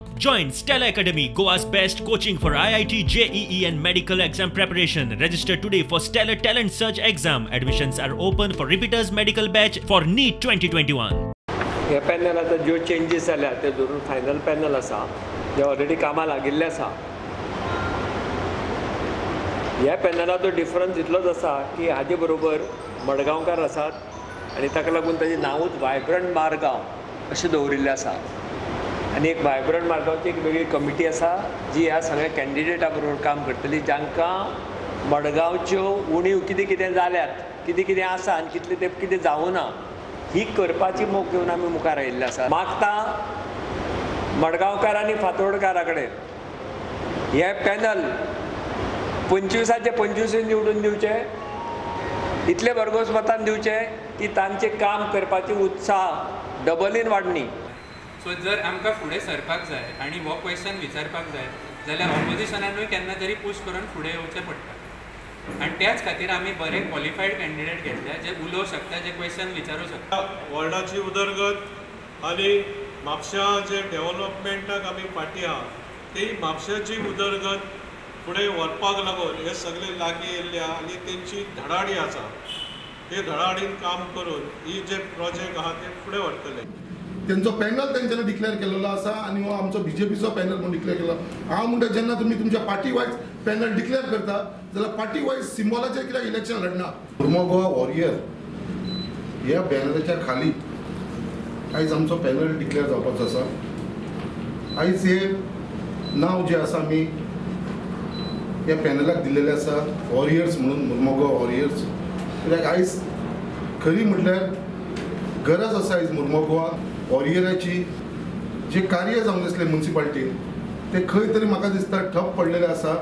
Join Stella Academy, Goa's best coaching for IIT, JEE and medical exam preparation. Register today for Stellar Talent Search exam. Admissions are open for repeaters medical batch for NEET 2021. ह्या पॅनलात ज्यो changes जाल्या ते धरून final panel आसा जे already कामां लागिल्ले आसा. ह्या पॅनलाचो डिफरन्स इतलोच आसा की हाजे बरोबर मडगांवकार आसात आनी ताका लागून ताचें नांवूच वायब्रंट मारगांव अशें दवरिल्लें आसा. आनी एक वायब्रंट मारगांवची एक वेगळी कमिटी आसा जी ह्या सगळ्या कॅन्डिडेटा बरोबर काम करतली, जांकां मडगांवच्यो उणीव कितें कितें जाल्यात, कितें कितें आसा आनी कितलें तें कितें जावं ना ही करपाची मोख घेवन आमी मुखार आयिल्ले आसा. मागता मडगांवकार आनी फातोर्डकारा कडेन हे पॅनल 25चे 25 निवडून दिवचे, इतले भरघोस मतान दिवचे की तांचें काम करपाची उत्साह डबलीन वाडणी. सो जर आमकां फुडें सरपाक जाय आनी हो क्वेश्चन विचारपाक जाय जाल्यार ऑपोजिशनानूय केन्ना तरी पुश करून फुडें येवचें पडटा आनी त्याच खातीर आमी बरे क्वॉलिफायड कॅन्डिडेट घेतल्या जे उलोवंक शकता, जे क्वेश्चन विचारूं शकता. वर्ल्डाची उदरगत आनी म्हापशा जे डेव्हलपमेंटाक आमी फाटीं आहा ती म्हापशाची उदरगत फुडें व्हरपाक लागून हे सगळे लागीं येयल्ले आहा आनी तेंची धडाडी आसा. ते धडाडीन काम करून ही जे प्रोजेक्ट आहा ते फुडें व्हरतले. त्यांचो पॅनल तेंच्यांनी डिक्लेअर केलेलो आसा आनी हो आमचो बीजेपीचो पॅनल म्हणून डिक्लेअर केलो. हांव म्हणटा जेन्ना तुमी तुमच्या पार्टी वायज पॅनल डिक्लेअर करता जाल्यार पार्टी वायज सिम्बॉलाचेर कित्याक इलेक्शन लढना. मुर्मो गोवा वॉरियर ह्या बॅनराच्या खाली आयज आमचो पॅनल डिक्लेअर जावपाचो आसा. आयज हे नांव जें आसा आमी ह्या पॅनलाक दिल्लेलें आसा वॉरियर्स म्हणून, मुर्मो गोवा वॉरियर्स. कित्याक आयज खरी म्हटल्यार गरज आसा आयज मुर्मो गोवा वॉरियराची. जे कार्य जावन आसलें म्युनिसिपालिटीन ते खंय तरी म्हाका दिसता ठप पडलेले आसा